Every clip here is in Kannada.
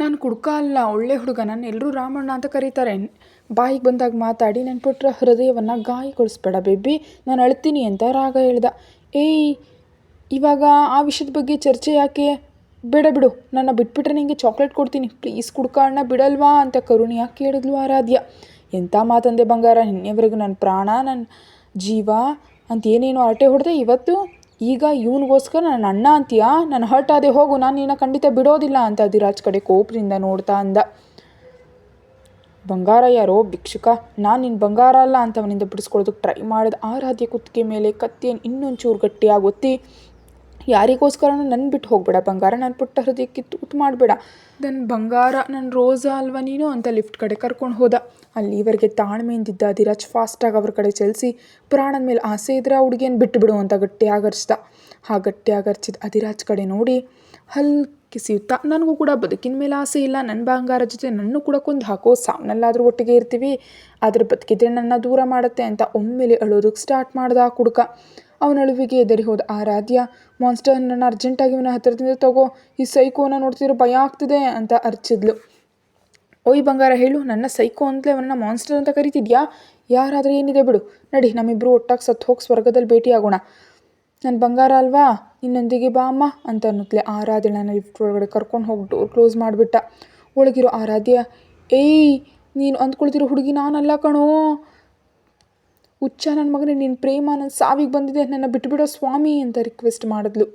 ನಾನು ಕುಡ್ಕ ಅಲ್ಲ, ಒಳ್ಳೆ ಹುಡುಗ. ನನ್ನ ಎಲ್ಲರೂ ರಾಮಣ್ಣ ಅಂತ ಕರೀತಾರೆ. ಬಾಯಿಗೆ ಬಂದಾಗ ಮಾತಾಡಿ ನನ್ನ ಪುಟ್ರ ಹೃದಯವನ್ನು ಗಾಯಗೊಳಿಸ್ಬೇಡ ಬೇಬಿ, ನಾನು ಅಳ್ತೀನಿ ಅಂತ ರಾಗ ಹೇಳ್ದ. ಏಯ್, ಇವಾಗ ಆ ವಿಷಯದ ಬಗ್ಗೆ ಚರ್ಚೆ ಯಾಕೆ? ಬೇಡ ಬಿಡು, ನನ್ನ ಬಿಟ್ಬಿಟ್ರೆ ನಿಂಗೆ ಚಾಕ್ಲೇಟ್ ಕೊಡ್ತೀನಿ, ಪ್ಲೀಸ್ ಕುಡ್ಕ ಅಣ್ಣ, ಬಿಡಲ್ವಾ ಅಂತ ಕರುಣಿಯಾಗಿ ಕೇಳಿದ್ಲು ಆರಾಧ್ಯ. ಎಂಥ ಮಾತಂದೆ ಬಂಗಾರ, ನಿನ್ನೆವರೆಗೂ ನನ್ನ ಪ್ರಾಣ, ನನ್ನ ಜೀವ ಅಂತ ಏನೇನೋ ಹರಟೆ ಹೊಡೆದೆ. ಇವತ್ತು ಈಗ ಇವನಿಗೋಸ್ಕರ ನನ್ನ ಅಣ್ಣ ಅಂತೀಯಾ? ನಾನು ಹರ್ಟ್ ಆದೆ, ಹೋಗು, ನಾನು ನಿನ್ನ ಖಂಡಿತ ಬಿಡೋದಿಲ್ಲ ಅಂತ ಅಧಿರಾಜ್ ಕಡೆ ಕೋಪದಿಂದ ನೋಡ್ತಾ ಅಂದ. ಬಂಗಾರ ಯಾರೋ ಭಿಕ್ಷುಕ, ನಾನು ನಿನ್ನ ಬಂಗಾರ ಅಲ್ಲ ಅಂತ ಅವನಿಂದ ಬಿಡಿಸ್ಕೊಳ್ಳೋದಕ್ಕೆ ಟ್ರೈ ಮಾಡಿದ. ಆರಾಧ್ಯ ಕುತ್ತಿಗೆ ಮೇಲೆ ಕತ್ತಿಯನ್ನು ಇನ್ನೊಂಚೂರು ಗಟ್ಟಿಯಾಗಿ ಒತ್ತಿ, ಯಾರಿಗೋಸ್ಕರನೂ ನನ್ನ ಬಿಟ್ಟು ಹೋಗಬೇಡ ಬಂಗಾರ, ನನ್ನ ಪುಟ್ಟ ಹೃದಯಕ್ಕೆ ತೂತು ಮಾಡಬೇಡ, ನನ್ನ ಬಂಗಾರ, ನನ್ನ ರೋಸಾ ಅಲ್ವಾ ನೀನು ಅಂತ ಲಿಫ್ಟ್ ಕಡೆ ಕರ್ಕೊಂಡು ಹೋದ. ಅಲ್ಲಿವರೆಗೆ ತಾಳ್ಮೆಯಿಂದಿದ್ದ ಅಧಿರಾಜ್ ಫಾಸ್ಟಾಗಿ ಅವ್ರ ಕಡೆ ಚಲಿಸಿ, ಪ್ರಾಣದ ಮೇಲೆ ಆಸೆ ಇದ್ರೆ ಆ ಹುಡುಗಿಯನ್ನು ಬಿಟ್ಟುಬಿಡು ಅಂತ ಗಟ್ಟಿಯಾಗಿ ಅರ್ಚ್ದ. ಗಟ್ಟಿಯಾಗಿ ಅರ್ಚಿದ ಅಧಿರಾಜ್ ಕಡೆ ನೋಡಿ ಹಲ್ಕಿಸಿಯುತ್ತಾ, ನನಗೂ ಕೂಡ ಬದುಕಿನ ಮೇಲೆ ಆಸೆ ಇಲ್ಲ, ನನ್ನ ಬಂಗಾರ ಜೊತೆ ನನ್ನ ಕೂಡ ಕೊಂದು ಹಾಕೋ, ಸಾವನ್ನಲ್ಲಾದರೂ ಒಟ್ಟಿಗೆ ಇರ್ತೀವಿ, ಆದರೆ ಬದುಕಿದ್ರೆ ನನ್ನ ದೂರ ಮಾಡುತ್ತೆ ಅಂತ ಒಮ್ಮೆಲೆ ಅಳೋದಕ್ಕೆ ಸ್ಟಾರ್ಟ್ ಮಾಡ್ದ ಆ ಕುಡುಕ. ಅವನ ಅಳುವಿಗೆ ಎದರಿ ಹೋದ ಆರಾಧ್ಯ. ಮಾನ್ಸ್ಟರ್, ನನ್ನ ಅರ್ಜೆಂಟಾಗಿ ಇವನ ಹತ್ತಿರದಿಂದ ತಗೋ, ಈ ಸೈಕೋನ ನೋಡ್ತಿರೋ ಭಯ ಆಗ್ತಿದೆ ಅಂತ ಅರ್ಚಿದ್ಲು. ಓಯ್ ಬಂಗಾರ, ಹೇಳು, ನನ್ನ ಸೈಕೋ ಅಂತಲೇ ಅವನನ್ನ ಮಾನ್ಸ್ಟರ್ ಅಂತ ಕರಿತಿದ್ಯಾ? ಯಾರಾದರೂ ಏನಿದೆ ಬಿಡು, ನಡಿ ನಮ್ಮಿಬ್ಬರು ಒಟ್ಟಾಗಿ ಸತ್ತು ಹೋಗಿ ಸ್ವರ್ಗದಲ್ಲಿ ಭೇಟಿಯಾಗೋಣ, ನನ್ನ ಬಂಗಾರ ಅಲ್ವಾ, ನಿನ್ನೊಂದಿಗೆ ಬಾ ಅಮ್ಮ ಅಂತ ಅನ್ನುತ್ತಲೇ ಆರಾಧ್ಯಳನ್ನ ಲಿಫ್ಟ್ ಒಳಗಡೆ ಕರ್ಕೊಂಡು ಹೋಗಿ ಡೋರ್ ಕ್ಲೋಸ್ ಮಾಡಿಬಿಟ್ಟ. ಒಳಗಿರೋ ಆರಾಧ್ಯ, ಏಯ್, ನೀನು ಅಂದ್ಕೊಳ್ತಿರೋ ಹುಡುಗಿ ನಾನಲ್ಲ ಕಣೋ, ಹುಚ್ಚ ನನ್ನ ಮಗನೇ, ನಿನ್ನ ಪ್ರೇಮ ನನ್ನ ಸಾವಿಗೆ ಬಂದಿದೆ, ನನ್ನ ಬಿಟ್ಟುಬಿಡೋ ಸ್ವಾಮಿ ಅಂತ ರಿಕ್ವೆಸ್ಟ್ ಮಾಡಿದ್ಲು.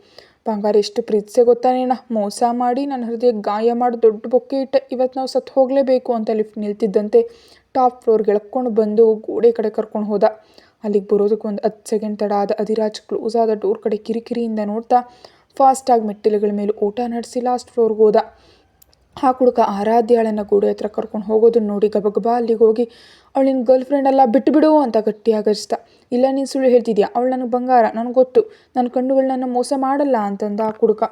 ಬಂಗಾರ ಎಷ್ಟು ಪ್ರೀತಿಸೆ ಗೊತ್ತಾನೇಣ, ಮೋಸ ಮಾಡಿ ನನ್ನ ಹೃದಯ ಗಾಯ ಮಾಡಿ ದೊಡ್ಡ ಬೊಕ್ಕೆ ಇಟ್ಟೆ, ಇವತ್ತು ನಾವು ಸತ್ತು ಹೋಗಲೇಬೇಕು ಅಂತ ಲಿಫ್ಟ್ ನಿಲ್ತಿದ್ದಂತೆ ಟಾಪ್ ಫ್ಲೋರ್ಗೆ ಎಳ್ಕೊಂಡು ಬಂದು ಗೋಡೆ ಕಡೆ ಕರ್ಕೊಂಡು ಹೋದ. ಅಲ್ಲಿಗೆ ಬರೋದಕ್ಕೆ ಒಂದು 10 ಸೆಕೆಂಡ್ ತಡ ಆದ. ಅಧಿರಾಜ್ ಕ್ಲೋಸ್ ಆದ ಡೋರ್ ಕಡೆ ಕಿರಿಕಿರಿಯಿಂದ ನೋಡ್ತಾ ಫಾಸ್ಟಾಗಿ ಮೆಟ್ಟಿಲುಗಳ ಮೇಲೆ ಊಟ ನಡೆಸಿ ಲಾಸ್ಟ್ ಫ್ಲೋರ್ಗೆ ಹೋದ. ಆ ಕುಡುಕ ಆರಾಧ್ಯಾಳನ್ನು ಗೋಡೆ ಹತ್ರ ಕರ್ಕೊಂಡು ಹೋಗೋದನ್ನ ನೋಡಿ ಗಬಗಬಾ ಅಲ್ಲಿಗೆ ಹೋಗಿ, ಅವಳು ನಿನ್ನ ಗರ್ಲ್ ಫ್ರೆಂಡ್ ಅಲ್ಲ, ಬಿಟ್ಟುಬಿಡು ಅಂತ ಗಟ್ಟಿಯಾಗಿ ಅರಿಸ್ದ. ಇಲ್ಲ, ನೀನು ಸುಳ್ಳು ಹೇಳ್ತಿದ್ಯಾ, ಅವಳು ನನಗೆ ಬಂಗಾರ, ನನಗೆ ಗೊತ್ತು, ನನ್ನ ಕಣ್ಣುಗಳು ನನ್ನ ಮೋಸ ಮಾಡಲ್ಲ ಅಂತಂದ ಆ ಕುಡುಕ.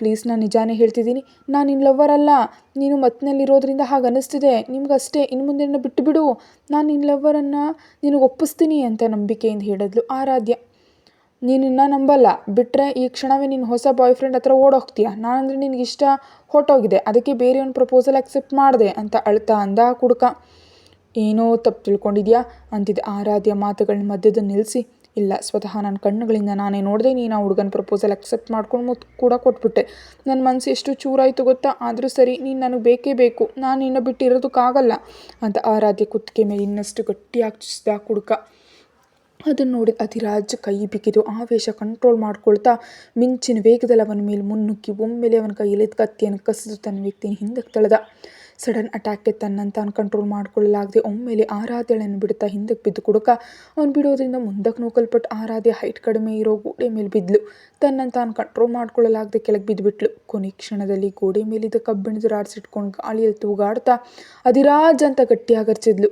ಪ್ಲೀಸ್, ನಾನು ನಿಜಾನೇ ಹೇಳ್ತಿದ್ದೀನಿ, ನಾನು ನಿನ್ನ ಲವ್ವರ್ ಅಲ್ಲ, ನೀನು ಮತ್ತಿನಲ್ಲಿರೋದ್ರಿಂದ ಹಾಗೆ ಅನ್ನಿಸ್ತಿದೆ ನಿಮ್ಗಷ್ಟೇ, ಇನ್ನು ಮುಂದೆ ನನ್ನ ಬಿಟ್ಟುಬಿಡು, ನಾನು ನಿನ್ನ ಲವ್ವರನ್ನು ನಿನಗೆ ಒಪ್ಪಿಸ್ತೀನಿ ಅಂತ ನಂಬಿಕೆಯಿಂದ ಹೇಳಿದ್ಲು ಆರಾಧ್ಯ. ನೀನಿನ್ನ ನಂಬಲ್ಲ, ಬಿಟ್ಟರೆ ಈ ಕ್ಷಣವೇ ನಿನ್ನ ಹೊಸ ಬಾಯ್ ಫ್ರೆಂಡ್ ಹತ್ರ ಓಡೋಗ್ತೀಯ, ನಾನಂದರೆ ನಿನಗಿಷ್ಟ ಹೊಟ್ಟೋಗಿದೆ, ಅದಕ್ಕೆ ಬೇರೆಯವನ ಪ್ರಪೋಸಲ್ ಅಕ್ಸೆಪ್ಟ್ ಮಾಡಿದೆ ಅಂತ ಅಳ್ತಾ ಅಂದ ಆ ಕುಡುಕ. ಏನೋ ತಪ್ಪು ತಿಳ್ಕೊಂಡಿದ್ಯಾ ಅಂತಿದ್ದೆ ಆರಾಧ್ಯ ಮಾತುಗಳನ್ನ ಮಧ್ಯದಲ್ಲಿ ನಿಲ್ಲಿಸಿ. ಇಲ್ಲ, ಸ್ವತಃ ನನ್ನ ಕಣ್ಣುಗಳಿಂದ ನಾನೇ ನೋಡಿದೆ, ನೀನು ಆ ಹುಡುಗನ ಪ್ರಪೋಸಲ್ ಅಕ್ಸೆಪ್ಟ್ ಮಾಡ್ಕೊಂಡು ಮುತ್ತು ಕೂಡ ಕೊಟ್ಬಿಟ್ಟೆ. ನನ್ನ ಮನಸ್ಸು ಎಷ್ಟು ಚೂರಾಯಿತು ಗೊತ್ತಾ, ಆದರೂ ಸರಿ, ನೀನು ನನಗೆ ಬೇಕೇ ಬೇಕು, ನಾನು ನಿನ್ನ ಬಿಟ್ಟು ಇರೋದಕ್ಕಾಗಲ್ಲ ಅಂತ ಆರಾಧ್ಯ ಕುತ್ತಿಗೆ ಮೇಲೆ ಇನ್ನಷ್ಟು ಗಟ್ಟಿಯಾಗಿ ಚುಚ್ಚಿದ ಆ ಕುಡುಕ. ಅದನ್ನು ನೋಡಿ ಅಧಿರಾಜ್ ಕೈ ಬಿಗಿದು ಆವೇಶ ಕಂಟ್ರೋಲ್ ಮಾಡ್ಕೊಳ್ತಾ ಮಿಂಚಿನ ವೇಗದಲ್ಲಿ ಅವನ ಮೇಲೆ ಮುನ್ನುಗ್ಗಿ ಒಮ್ಮೆಲೆ ಅವನ ಕೈಯಲ್ಲಿ ಕತ್ತಿಯನ್ನು ಕಸಿದು ತನ್ನ ವ್ಯಕ್ತಿನ ಹಿಂದಕ್ಕೆ ತಳೆದ. ಸಡನ್ ಅಟ್ಯಾಕ್ಗೆ ತನ್ನನ್ನು ತಾನು ಕಂಟ್ರೋಲ್ ಮಾಡ್ಕೊಳ್ಳಲಾಗದೆ ಒಮ್ಮೆಲೆ ಆರಾಧ್ಯಳನ್ನು ಬಿಡುತ್ತಾ ಹಿಂದಕ್ಕೆ ಬಿದ್ದು ಕುಡುಕ. ಅವನು ಬಿಡೋದ್ರಿಂದ ಮುಂದಕ್ಕೆ ನೂಕಲ್ಪಟ್ಟು ಆರಾಧ್ಯ ಹೈಟ್ ಕಡಿಮೆ ಇರೋ ಗೋಡೆ ಮೇಲೆ ಬಿದ್ದಲು. ತನ್ನನ್ನು ತಾನು ಕಂಟ್ರೋಲ್ ಮಾಡ್ಕೊಳ್ಳಲಾಗದೆ ಕೆಳಗೆ ಬಿದ್ದುಬಿಟ್ಲು. ಕೊನೆ ಕ್ಷಣದಲ್ಲಿ ಗೋಡೆ ಮೇಲಿದ್ದ ಕಬ್ಬಿಣದ ರಾಡ್ಸಿಟ್ಕೊಂಡು ಗಾಳಿಯಲ್ಲಿ ತೂಗಾಡ್ತಾ ಅಧಿರಾಜ್ ಅಂತ ಗಟ್ಟಿಯಾಗಿ ಅರ್ಚಿದ್ಲು.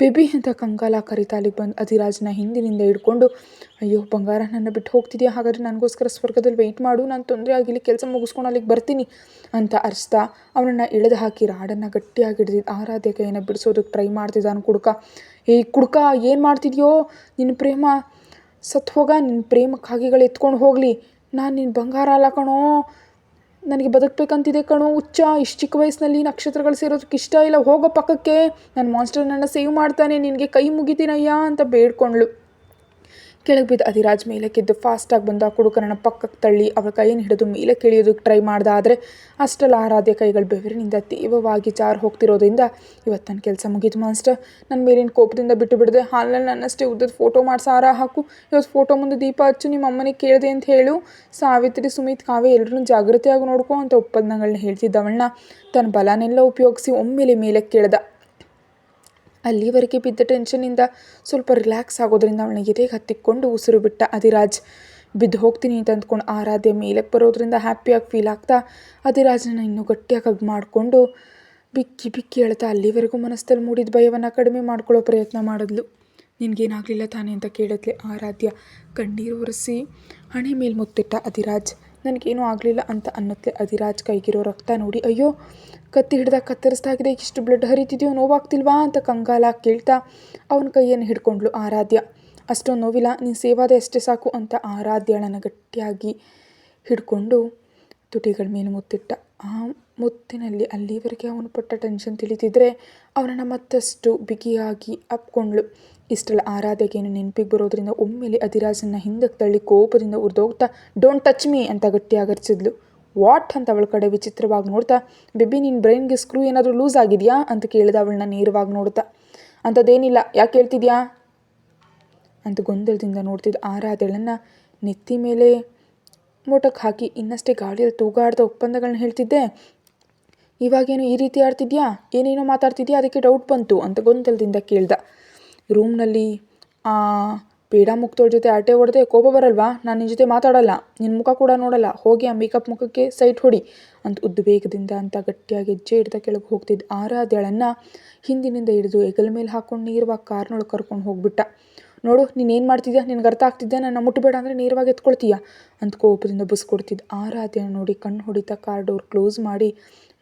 ಬೇಬಿ ಅಂತ ಕಂಗಾಲ ಕರಿತಾ ಅಲ್ಲಿಗೆ ಬಂದು ಅಧಿರಾಜ್ನ ಹಿಂದಿನಿಂದ ಹಿಡ್ಕೊಂಡು, ಅಯ್ಯೋ ಬಂಗಾರ, ನನ್ನ ಬಿಟ್ಟು ಹೋಗ್ತಿದ್ಯಾ, ಹಾಗಾದರೆ ನನಗೋಸ್ಕರ ಸ್ವರ್ಗದಲ್ಲಿ ವೆಯ್ಟ್ ಮಾಡು, ನಾನು ತೊಂದರೆ ಆಗಿಲ್ಲಿ ಕೆಲಸ ಮುಗಿಸ್ಕೊಂಡು ಅಲ್ಲಿಗೆ ಬರ್ತೀನಿ ಅಂತ ಅರಿಸ್ತಾ ಅವನನ್ನು ಎಳೆದು ಹಾಕಿ ರಾಡನ್ನು ಗಟ್ಟಿಯಾಗಿ ಹಿಡಿದಿದ್ದು ಆರಾಧ್ಯ ಕೈಯನ್ನು ಬಿಡಿಸೋದಕ್ಕೆ ಟ್ರೈ ಮಾಡ್ತಿದ್ದಾನು ಕುಡುಕ. ಏಯ್ ಕುಡುಕ, ಏನು ಮಾಡ್ತಿದ್ಯೋ, ನಿನ್ನ ಪ್ರೇಮ ಸತ್ತು ಹೋಗ, ನಿನ್ನ ಪ್ರೇಮ ಕಾಗಿಗಳು ಎತ್ಕೊಂಡು ಹೋಗಲಿ, ನಾನು ನಿನ್ನ ಬಂಗಾರ ಅಲ್ಲ ಕಣೋ, ನನಗೆ ಬದುಕಬೇಕಂತಿದೆ ಕಣೋ ಹುಚ್ಚ, ಇಷ್ಟು ಚಿಕ್ಕ ವಯಸ್ಸಿನಲ್ಲಿ ನಕ್ಷತ್ರಗಳು ಸೇರೋದಕ್ಕೆ ಇಷ್ಟ ಇಲ್ಲ, ಹೋಗೋ ಪಕ್ಕಕ್ಕೆ, ನನ್ನ ಮಾನ್ಸ್ಟರ್ ನನ್ನ ಸೇವ್ ಮಾಡ್ತಾನೆ, ನಿನಗೆ ಕೈ ಮುಗಿತೀನಯ್ಯ ಅಂತ ಬೇಡ್ಕೊಂಡ್ಳು. ಕೆಳಗೆ ಬಿದ್ದು ಅಧಿರಾಜ್ ಮೇಲೆ ಕೆದ್ದು ಫಾಸ್ಟಾಗಿ ಬಂದು ಆ ಕುಡುಕನನ್ನು ಪಕ್ಕಕ್ಕೆ ತಳ್ಳಿ ಅವಳ ಕೈಯನ್ನು ಹಿಡಿದು ಮೇಲೆ ಕೆಳಿಯೋದಕ್ಕೆ ಟ್ರೈ ಮಾಡ್ದ. ಆದರೆ ಅಷ್ಟೆಲ್ಲ ಆರಾಧ್ಯ ಕೈಗಳು ಬೆವರಿನಿಂದ ತೀವ್ರವಾಗಿ ಜಾರು ಹೋಗ್ತಿರೋದ್ರಿಂದ, ಇವತ್ತು ನನ್ನ ಕೆಲಸ ಮುಗೀತು ಮಾಸ್ಟರ್, ನನ್ನ ಮೇಲಿನ ಕೋಪದಿಂದ ಬಿಟ್ಟು ಬಿಡದೆ, ಹಾಲಿನಲ್ಲಿ ನನ್ನಷ್ಟೇ ಉದ್ದದ ಫೋಟೋ ಮಾಡಿಸಿ ಹಾರ ಹಾಕು, ಇವತ್ತು ಫೋಟೋ ಮುಂದೆ ದೀಪ ಹಚ್ಚು, ನಿಮ್ಮ ಅಮ್ಮನಿಗೆ ಕೇಳಿದೆ ಅಂತ ಹೇಳು, ಸಾವಿತ್ರಿ, ಸುಮಿತ್, ಕಾವ್ಯ ಎಲ್ಲರೂ ಜಾಗೃತಿಯಾಗಿ ನೋಡ್ಕೊ ಅಂತ ಒಪ್ಪಂದಗಳನ್ನ ಹೇಳ್ತಿದ್ದವಳನ್ನ ತನ್ನ ಬಲನೆಲ್ಲ ಉಪಯೋಗಿಸಿ ಒಮ್ಮೆಲೆ ಮೇಲೆ ಕೇಳ್ದ. ಅಲ್ಲಿವರೆಗೆ ಬಿದ್ದ ಟೆನ್ಷನಿಂದ ಸ್ವಲ್ಪ ರಿಲ್ಯಾಕ್ಸ್ ಆಗೋದ್ರಿಂದ ಅವಳಿಗೆ ಎದೆಗೆ ಹತ್ತಿಕೊಂಡು ಉಸಿರು ಬಿಟ್ಟ ಅಧಿರಾಜ್. ಬಿದ್ದು ಹೋಗ್ತೀನಿ ಅಂತ ಅಂದ್ಕೊಂಡು ಆರಾಧ್ಯ ಮೇಲಕ್ಕೆ ಬರೋದ್ರಿಂದ ಹ್ಯಾಪಿಯಾಗಿ ಫೀಲ್ ಆಗ್ತಾ ಅಧಿರಾಜ್ನ ಇನ್ನೂ ಗಟ್ಟಿಯಾಗಿ ಹಗ್ ಮಾಡಿಕೊಂಡು ಬಿಕ್ಕಿ ಬಿಕ್ಕಿ ಹೇಳ್ತಾ ಅಲ್ಲಿವರೆಗೂ ಮನಸ್ಸಲ್ಲಿ ಮೂಡಿದ ಭಯವನ್ನು ಕಡಿಮೆ ಮಾಡ್ಕೊಳ್ಳೋ ಪ್ರಯತ್ನ ಮಾಡಿದ್ಲು. ನಿನಗೇನಾಗಲಿಲ್ಲ ತಾನೇ ಅಂತ ಕೇಳಿದ್ಲೆ ಆರಾಧ್ಯ. ಕಣ್ಣೀರು ಒರೆಸಿ ಹಣೆ ಮೇಲೆ ಮುತ್ತಿಟ್ಟ ಅಧಿರಾಜ್. ನನಗೇನೂ ಆಗಲಿಲ್ಲ ಅಂತ ಅನ್ನತ್ಲೆ ಅಧಿರಾಜ್ ಕೈಗಿರೋ ರಕ್ತ ನೋಡಿ, ಅಯ್ಯೋ ಕತ್ತಿ ಹಿಡ್ದಾಗ ಕತ್ತರಿಸ್ದಾಗಿದೆ, ಇಷ್ಟು ಬ್ಲಡ್ ಹರಿತಿದೆಯೋ, ನೋವಾಗ್ತಿಲ್ವಾ ಅಂತ ಕಂಗಾಲ ಕೇಳ್ತಾ ಅವನ ಕೈಯನ್ನು ಹಿಡ್ಕೊಂಡ್ಲು ಆರಾಧ್ಯ. ಅಷ್ಟೊಂದು ನೋವಿಲ್ಲ, ನೀನು ಸೇವಾದೆ ಅಷ್ಟೇ ಸಾಕು ಅಂತ ಆರಾಧ್ಯಳನ್ನು ಗಟ್ಟಿಯಾಗಿ ಹಿಡ್ಕೊಂಡು ತುಟಿಗಳ ಮೇಲೆ ಮುತ್ತಿಟ್ಟ. ಆ ಮುತ್ತಿನಲ್ಲಿ ಅಲ್ಲಿವರೆಗೆ ಅವನು ಪಟ್ಟ ಟೆನ್ಷನ್ ತಿಳಿದಿದ್ರೆ ಅವನನ್ನು ಮತ್ತಷ್ಟು ಬಿಗಿಯಾಗಿ ಅಪ್ಕೊಂಡ್ಳು. ಇಷ್ಟೆಲ್ಲ ಆರಾಧೆಗೇನು ನೆನಪಿಗೆ ಬರೋದ್ರಿಂದ ಒಮ್ಮೆಲೆ ಅಧಿರಾಜನ್ನ ಹಿಂದಕ್ಕೆ ತಳ್ಳಿ ಕೋಪದಿಂದ ಉರಿದೋಗ್ತಾ ಡೋಂಟ್ ಟಚ್ ಮೀ ಅಂತ ಗಟ್ಟಿಯಾಗಿ ಅರ್ಚಿದ್ಲು. ವಾಟ್ ಅಂತ ಅವಳ ಕಡೆ ವಿಚಿತ್ರವಾಗಿ ನೋಡ್ತಾ, ಬೇಬಿ ನಿನ್ನ ಬ್ರೈನ್ಗೆ ಸ್ಕ್ರೂ ಏನಾದರೂ ಲೂಸ್ ಆಗಿದೆಯಾ ಅಂತ ಕೇಳಿದ ಅವಳನ್ನ ನೇರವಾಗಿ ನೋಡ್ತಾ. ಅಂಥದ್ದೇನಿಲ್ಲ, ಯಾಕೆ ಹೇಳ್ತಿದ್ಯಾ ಅಂತ ಗೊಂದಲದಿಂದ ನೋಡ್ತಿದ್ದ ಆರಾಧೆಳನ್ನು ನೆತ್ತಿ ಮೇಲೆ ಮೋಟಕ್ಕೆ ಹಾಕಿ ಇನ್ನಷ್ಟೇ ಗಾಳಿಯಲ್ಲಿ ತೂಗಾಡ್ದ ಒಪ್ಪಂದಗಳನ್ನ ಹೇಳ್ತಿದ್ದೆ. ಇವಾಗೇನು ಈ ರೀತಿ ಆಡ್ತಿದ್ಯಾ, ಏನೇನೋ ಮಾತಾಡ್ತಿದ್ಯಾ, ಅದಕ್ಕೆ ಡೌಟ್ ಬಂತು ಅಂತ ಗೊಂದಲದಿಂದ ಕೇಳ್ದ. ರೂಮ್ನಲ್ಲಿ ಪೇಡ ಮುಕ್ತೋಳ ಜೊತೆ ಆಟೆ ಹೊಡೆದೆ ಕೋಪ ಬರಲ್ವಾ? ನಾನು ನಿನ್ನ ಜೊತೆ ಮಾತಾಡಲ್ಲ, ನಿನ್ನ ಮುಖ ಕೂಡ ನೋಡಲ್ಲ, ಹೋಗಿ ಆ ಮೇಕಪ್ ಮುಖಕ್ಕೆ ಸೈಟ್ ಹೊಡಿ ಅಂತ ಉದ್ವೇಗದಿಂದ ಅಂತ ಗಟ್ಟಿಯಾಗಿ ಹೆಜ್ಜೆ ಹಿಡ್ದ ಕೆಳಗೆ ಹೋಗ್ತಿದ್ದ ಆರಾಧ್ಯಳನ್ನು ಹಿಂದಿನಿಂದ ಹಿಡಿದು ಹೆಗಲ ಮೇಲೆ ಹಾಕ್ಕೊಂಡು ನೇರವಾಗಿ ಕಾರ್ನೊಳಗೆ ಕರ್ಕೊಂಡು ಹೋಗ್ಬಿಟ್ಟ. ನೋಡು ನೀನೇನು ಮಾಡ್ತಿದ್ಯಾ, ನಿನ್ಗೆ ಅರ್ಥ ಆಗ್ತಿದ್ದೆ, ನನ್ನ ಮುಟ್ಟಬೇಡ ಅಂದರೆ ನೇರವಾಗಿ ಎತ್ಕೊಳ್ತೀಯಾ ಅಂತ ಕೋಪದಿಂದ ಬುಸ್ಕೊಡ್ತಿದ್ದ. ಆರಾಧ್ಯನ ನೋಡಿ ಕಣ್ಣು ಹೊಡಿತಾ ಕಾರ್ ಡೋರ್ ಕ್ಲೋಸ್ ಮಾಡಿ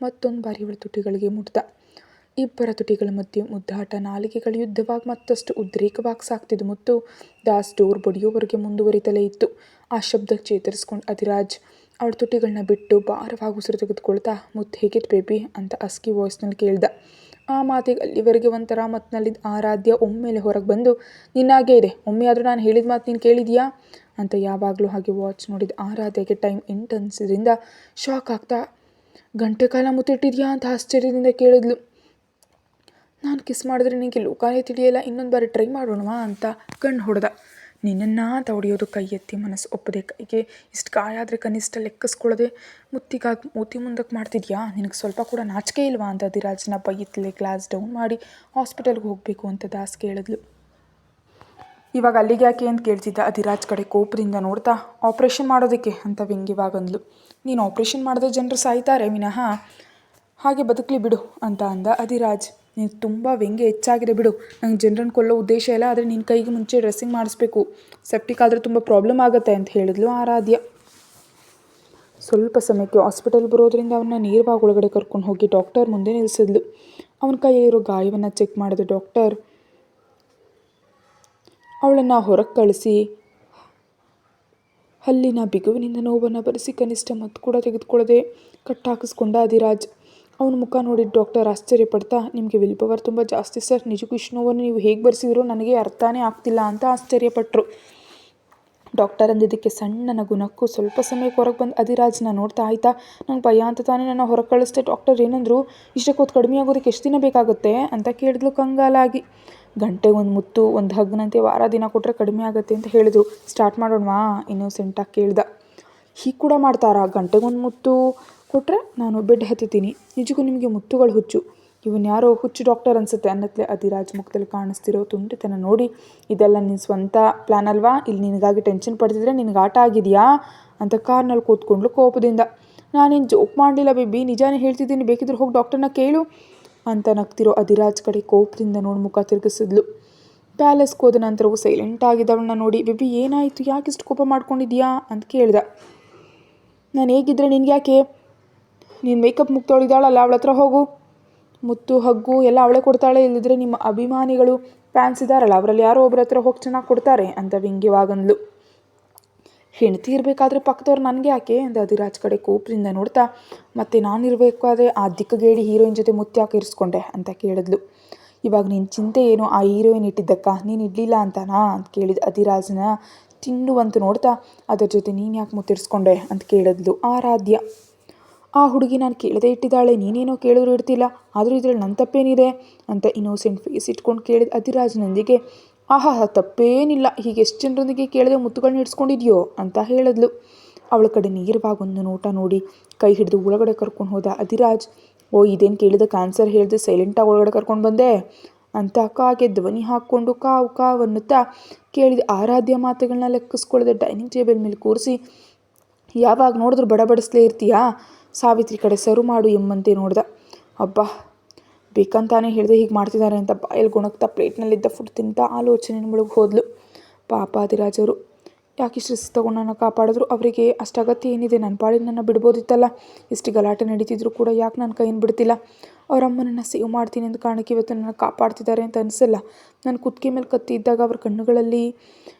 ಮತ್ತೊಂದು ಬಾರಿ ಅವಳ ತುಟಿಗಳಿಗೆ ಮುಟ್ದ. ಇಬ್ಬರ ತುಟಿಗಳ ಮಧ್ಯೆ ಮುದ್ದಾಟ, ನಾಲಿಗೆಗಳ ಯುದ್ಧವಾಗಿ ಮತ್ತಷ್ಟು ಉದ್ರೇಕವಾಗಿ ಸಾಕ್ತಿದ್ದು ಮುತ್ತು ದಾಸ್ ಡೋರ್ ಬಡಿಯೋವರೆಗೆ ಮುಂದುವರಿತಲೇ ಇತ್ತು. ಆ ಶಬ್ದ ಚೇತರಿಸ್ಕೊಂಡು ಅಧಿರಾಜ್ ಅವಳ ತುಟಿಗಳನ್ನ ಬಿಟ್ಟು ಭಾರವಾಗಿ ಉಸಿರು ತೆಗೆದುಕೊಳ್ತಾ ಮುತ್ತು ಹೇಗಿತ್ತು ಬೇಬಿ ಅಂತ ಅಸ್ಕಿ ವಾಯ್ಸ್ನಲ್ಲಿ ಕೇಳ್ದ. ಆ ಮಾತಿಗೆ ಅಲ್ಲಿವರೆಗೆ ಒಂಥರ ಮತ್ತಿನಲ್ಲಿದ್ದ ಆರಾಧ್ಯ ಒಮ್ಮೆಲೆ ಹೊರಗೆ ಬಂದು ನಿನ್ನಾಗೇ ಇದೆ, ಒಮ್ಮೆ ಆದರೂ ನಾನು ಹೇಳಿದ ಮಾತು ನೀನು ಕೇಳಿದೀಯಾ ಅಂತ ಯಾವಾಗಲೂ ಹಾಗೆ ವಾಚ್ ನೋಡಿದ ಆರಾಧ್ಯಗೆ ಟೈಮ್ 8 ಅನಿಸಿದ್ರಿಂದ ಶಾಕ್ ಆಗ್ತಾ ಗಂಟೆ ಕಾಲ ಮುತ್ತಿಟ್ಟಿದ್ಯಾ ಅಂತ ಆಶ್ಚರ್ಯದಿಂದ ಕೇಳಿದ್ಲು. ನಾನು ಕಿಸ್ ಮಾಡಿದ್ರೆ ನಿನಗೆ ಲೋಕಾನೇ ತಿಳಿಯಲ್ಲ, ಇನ್ನೊಂದು ಬಾರಿ ಟ್ರೈ ಮಾಡೋಣವಾ ಅಂತ ಕಣ್ಣು ಹೊಡೆದ. ನಿನ್ನನ್ನು ಅಂತ ಹೊಡೆಯೋದು ಕೈ ಎತ್ತಿ ಮನಸ್ಸು ಒಪ್ಪದೆ ಕೈಗೆ ಇಷ್ಟು ಗಾಯ ಆದರೆ ಕನಿಷ್ಠ ಲೆಕ್ಕಿಸ್ಕೊಳ್ಳದೆ ಮುತ್ತಿಗಾಗಿ ಮೂತಿ ಮುಂದಕ್ಕೆ ಮಾಡ್ತಿದ್ಯಾ, ನಿನಗೆ ಸ್ವಲ್ಪ ಕೂಡ ನಾಚಿಕೆ ಇಲ್ವಾ ಅಂತ ಅಧಿರಾಜ್ನ ಬೈಯತ್ತಲೇ ಗ್ಲಾಸ್ ಡೌನ್ ಮಾಡಿ ಹಾಸ್ಪಿಟಲ್ಗೆ ಹೋಗಬೇಕು ಅಂತ ದಾಸ್ ಕೇಳಿದ್ಲು. ಇವಾಗ ಅಲ್ಲಿಗೆ ಯಾಕೆ ಅಂತ ಕೇಳ್ತಿದ್ದ ಅಧಿರಾಜ್ ಕಡೆ ಕೋಪದಿಂದ ನೋಡ್ತಾ ಆಪ್ರೇಷನ್ ಮಾಡೋದಕ್ಕೆ ಅಂತ ವ್ಯಂಗ್ಯವಾಗಂದ್ಲು. ನೀನು ಆಪ್ರೇಷನ್ ಮಾಡಿದ್ರೆ ಜನರು ಸಾಯ್ತಾರೆ ವಿನಃ ಹಾಗೆ ಬದುಕಲಿ ಬಿಡು ಅಂತ ಅಂದ ಅಧಿರಾಜ್. ನೀನು ತುಂಬ ವ್ಯಂಗ್ಯ ಹೆಚ್ಚಾಗಿದೆ ಬಿಡು, ನಂಗೆ ಜನರನ್ನು ಕೊಲ್ಲೋ ಉದ್ದೇಶ ಇಲ್ಲ, ಆದರೆ ನಿನ್ನ ಕೈಗೆ ಮುಂಚೆ ಡ್ರೆಸ್ಸಿಂಗ್ ಮಾಡಿಸ್ಬೇಕು, ಸೆಪ್ಟಿಕ್ ಆದರೆ ತುಂಬ ಪ್ರಾಬ್ಲಮ್ ಆಗುತ್ತೆ ಅಂತ ಹೇಳಿದ್ಲು ಆರಾಧ್ಯ. ಸ್ವಲ್ಪ ಸಮಯಕ್ಕೆ ಹಾಸ್ಪಿಟಲ್ ಬರೋದ್ರಿಂದ ಅವನ್ನ ನೇರವಾಗಿ ಒಳಗಡೆ ಕರ್ಕೊಂಡು ಹೋಗಿ ಡಾಕ್ಟರ್ ಮುಂದೆ ನಿಲ್ಲಿಸಿದ್ಲು. ಅವನ ಕೈಯಲ್ಲಿರೋ ಗಾಯವನ್ನು ಚೆಕ್ ಮಾಡಿದ ಡಾಕ್ಟರ್ ಅವಳನ್ನು ಹೊರಗೆ ಕಳಿಸಿ ಹಲ್ಲಿನ ಬಿಗುವಿನಿಂದ ನೋವನ್ನು ಬರೆಸಿ ಕನಿಷ್ಠ ಮದ್ದು ಕೂಡ ತೆಗೆದುಕೊಳ್ಳದೆ ಕಟ್ಟಾಕಿಸ್ಕೊಂಡ ಅಧಿರಾಜ್. ಅವನ ಮುಖ ನೋಡಿದ ಡಾಕ್ಟರ್ ಆಶ್ಚರ್ಯಪಡ್ತಾ, ನಿಮಗೆ ವಿಲ್ ಪವರ್ ತುಂಬ ಜಾಸ್ತಿ ಸರ್, ನಿಜಕ್ಕೂ ಇಷ್ಟು ನೋವನ್ನು ನೀವು ಹೇಗೆ ಬರೆಸಿದ್ರು ನನಗೆ ಅರ್ಥನೇ ಆಗ್ತಿಲ್ಲ ಅಂತ ಆಶ್ಚರ್ಯಪಟ್ಟರು. ಡಾಕ್ಟರ್ ಅಂದಿದ್ದಕ್ಕೆ ಸಣ್ಣ ನಗುನಕ್ಕು ಸ್ವಲ್ಪ ಸಮಯಕ್ಕೆ ಹೊರಗೆ ಬಂದು ಅಧಿರಾಜ್ನ ನೋಡ್ತಾ, ಆಯಿತಾ ನಂಗೆ ಭಯ ಅಂತ ತಾನೇ ನನ್ನ ಹೊರಗೆ ಕಳಿಸ್ದೆ, ಡಾಕ್ಟರ್ ಏನಂದ್ರು, ಇಷ್ಟಕ್ಕೋದು ಕಡಿಮೆ ಆಗೋದಕ್ಕೆ ಎಷ್ಟು ದಿನ ಬೇಕಾಗುತ್ತೆ ಅಂತ ಕೇಳಿದ್ಲು ಕಂಗಾಲಾಗಿ. ಗಂಟೆಗೆ ಒಂದು ಮುತ್ತು ಒಂದು ಹಗ್ಗನಂತೆ ವಾರ ದಿನ ಕೊಟ್ಟರೆ ಕಡಿಮೆ ಆಗುತ್ತೆ ಅಂತ ಹೇಳಿದ್ರು. ಸ್ಟಾರ್ಟ್ ಮಾಡೋಣವಾ ಇನ್ನೋಸೆಂಟಾಗಿ ಕೇಳ್ದ. ಹೀಗೆ ಕೂಡ ಮಾಡ್ತಾರಾ, ಗಂಟೆಗೊಂದು ಮುತ್ತು ಕೊಟ್ಟರೆ ನಾನು ಬೆಡ್ ಹತ್ತೀನಿ, ನಿಜಕ್ಕೂ ನಿಮಗೆ ಮುತ್ತುಗಳು ಹುಚ್ಚು, ಇವನು ಯಾರೋ ಹುಚ್ಚು ಡಾಕ್ಟರ್ ಅನಿಸುತ್ತೆ ಅನ್ನತ್ಲೆ ಅಧಿರಾಜ್ ಮುಖದಲ್ಲಿ ಕಾಣಿಸ್ತಿರೋ ತುಂಟಿತನ ನೋಡಿ, ಇದೆಲ್ಲ ನಿನ್ನ ಸ್ವಂತ ಪ್ಲ್ಯಾನ್ ಅಲ್ವಾ, ಇಲ್ಲಿ ನಿನಗಾಗಿ ಟೆನ್ಷನ್ ಪಡ್ತಿದ್ರೆ ನಿನಗೆ ಆಟ ಆಗಿದೆಯಾ ಅಂತ ಕಾರ್ನಲ್ಲಿ ಕೂತ್ಕೊಂಡ್ಲು ಕೋಪದಿಂದ. ನಾನೇನು ಜೋಕ್ ಮಾಡಲಿಲ್ಲ ಬೇಬಿ, ನಿಜಾನೇ ಹೇಳ್ತಿದ್ದೀನಿ, ಬೇಕಿದ್ರೆ ಹೋಗಿ ಡಾಕ್ಟರ್ನ ಕೇಳು ಅಂತ ನಗ್ತಿರೋ ಅಧಿರಾಜ್ ಕಡೆ ಕೋಪದಿಂದ ನೋಡಿ ಮುಖ ತಿರುಗಿಸಿದ್ಲು. ಪ್ಯಾಲೇಸ್ಗೆ ಹೋದ ನಂತರವೂ ಸೈಲೆಂಟ್ ಆಗಿದ್ದವಳನ್ನ ನೋಡಿ, ಬೇಬಿ ಏನಾಯಿತು, ಯಾಕೆ ಇಷ್ಟು ಕೋಪ ಮಾಡ್ಕೊಂಡಿದ್ಯಾ ಅಂತ ಕೇಳ್ದ. ನಾನು ಹೇಗಿದ್ದರೆ ನಿನ್ಗೆ ನೀನು ಮೇಕಪ್ ಮುಕ್ತೊಳಿದಾಳಲ್ಲ ಅವಳ ಹತ್ರ ಹೋಗು, ಮುತ್ತು ಹಗ್ಗು ಎಲ್ಲ ಅವಳೇ ಕೊಡ್ತಾಳೆ, ಇಲ್ಲದಿದ್ರೆ ನಿಮ್ಮ ಅಭಿಮಾನಿಗಳು ಫ್ಯಾನ್ಸ್ ಇದ್ದಾರಲ್ಲ ಅವರಲ್ಲಿ ಯಾರೋ ಒಬ್ಬರ ಹತ್ರ ಹೋಗಿ ಚೆನ್ನಾಗಿ ಕೊಡ್ತಾರೆ ಅಂತ ವ್ಯಂಗ್ಯವಾಗಂದ್ಲು. ಹೆಂಡತಿ ಇರಬೇಕಾದ್ರೆ ಪಕ್ಕದವ್ರು ನನಗೆ ಯಾಕೆ ಅಂತ ಅಧಿರಾಜ್ ಕಡೆ ಕೋಪದಿಂದ ನೋಡ್ತಾ, ಮತ್ತೆ ನಾನಿರಬೇಕಾದ್ರೆ ಆ ದಿಕ್ಕಗೇಡಿ ಹೀರೋಯಿನ್ ಜೊತೆ ಮುತ್ತು ಯಾಕೆ ಇರಿಸ್ಕೊಂಡೆ ಅಂತ ಕೇಳಿದ್ಲು. ಇವಾಗ ನಿನ್ನ ಚಿಂತೆ ಏನು, ಆ ಹೀರೋಯಿನ್ ಇಟ್ಟಿದ್ದಕ್ಕ ನೀನು ಇಡಲಿಲ್ಲ ಅಂತನಾ ಅಂತ ಕೇಳಿದ ಅಧಿರಾಜ್ನ ತಿನ್ನುವಂತ ನೋಡ್ತಾ, ಅದರ ಜೊತೆ ನೀನು ಯಾಕೆ ಮುತ್ತಿರಿಸ್ಕೊಂಡೆ ಅಂತ ಕೇಳಿದ್ಲು ಆರಾಧ್ಯ. ಆ ಹುಡುಗಿ ನಾನು ಕೇಳದೆ ಇಟ್ಟಿದ್ದಾಳೆ, ನೀನೇನೋ ಕೇಳಿದ್ರು ಇಡ್ತಿಲ್ಲ, ಆದರೂ ಇದರಲ್ಲಿ ನನ್ನ ತಪ್ಪೇನಿದೆ ಅಂತ ಇನ್ನೋಸೆಂಟ್ ಫೇಸ್ ಇಟ್ಕೊಂಡು ಕೇಳಿದ ಅಧಿರಾಜ್ನೊಂದಿಗೆ, ಆಹಾ ತಪ್ಪೇನಿಲ್ಲ, ಹೀಗೆ ಎಷ್ಟು ಜನರೊಂದಿಗೆ ಕೇಳದೆ ಮುತ್ತುಗಳನ್ನ ಇಡ್ಸ್ಕೊಂಡಿದ್ಯೋ ಅಂತ ಹೇಳಿದ್ಲು. ಅವಳ ಕಡೆ ನೇರವಾಗಿ ಒಂದು ನೋಟ ನೋಡಿ ಕೈ ಹಿಡಿದು ಒಳಗಡೆ ಕರ್ಕೊಂಡು ಹೋದ ಅಧಿರಾಜ್. ಓ ಇದೇನು ಕೇಳಿದ ಕ್ಯಾನ್ಸರ್ ಹೇಳಿದೆ ಸೈಲೆಂಟಾಗಿ ಒಳಗಡೆ ಕರ್ಕೊಂಡು ಬಂದೆ ಅಂತ ಕಾಗೆ ಧ್ವನಿ ಹಾಕ್ಕೊಂಡು ಕಾವನ್ನುತ್ತಾ ಕೇಳಿದ ಆರಾಧ್ಯ ಮಾತುಗಳನ್ನ ಲೆಕ್ಕಿಸ್ಕೊಳ್ಳದೆ ಡೈನಿಂಗ್ ಟೇಬಲ್ ಮೇಲೆ ಕೂರಿಸಿ, ಯಾವಾಗ ನೋಡಿದ್ರು ಬಡಬಡಿಸ್ಲೇ ಇರ್ತೀಯಾ, ಸಾವಿತ್ರಿ ಕಡೆ ಸರ್ವ್ ಮಾಡು ಎಂಬಂತೆ ನೋಡ್ದ. ಅಬ್ಬಾ ಬೇಕಂತಾನೆ ಹೇಳಿದೆ ಹೀಗೆ ಮಾಡ್ತಿದ್ದಾರೆ ಅಂತ ಬಾಯಲ್ಲಿ ಗುಣಕ್ತಾ ಪ್ಲೇಟ್ನಲ್ಲಿದ್ದ ಫುಡ್ ತಿಂತ ಆಲೋಚನೆ ಮುಳುಗಿ ಹೋದ್ಲು. ಪಾಪ ಅಧಿರಾಜ್ ಅವರು ಯಾಕಿಷ್ಟು ರಿಸ್ಕ್ ತೊಗೊಂಡು ನನ್ನ ಕಾಪಾಡಿದ್ರು, ಅವರಿಗೆ ಅಷ್ಟು ಅಗತ್ಯ ಏನಿದೆ, ನನ್ನ ಪಾಡಿಗೆ ನನ್ನ ಬಿಡ್ಬೋದಿತ್ತಲ್ಲ, ಇಷ್ಟು ಗಲಾಟೆ ನಡೀತಿದ್ರು ಕೂಡ ಯಾಕೆ ನನ್ನ ಕೈಯನ್ನು ಬಿಡ್ತಿಲ್ಲ, ಅವ್ರ ಅಮ್ಮನನ್ನು ಸೇವ್ ಮಾಡ್ತೀನಿ ಅಂತ ಕಾರಣಕ್ಕೆ ಇವತ್ತು ನನ್ನ ಕಾಪಾಡ್ತಿದ್ದಾರೆ ಅಂತ ಅನಿಸಲ್ಲ. ನಾನು ಕುತ್ತಿಗೆ ಮೇಲೆ ಕತ್ತಿ ಇದ್ದಾಗ ಅವ್ರ ಕಣ್ಣುಗಳಲ್ಲಿ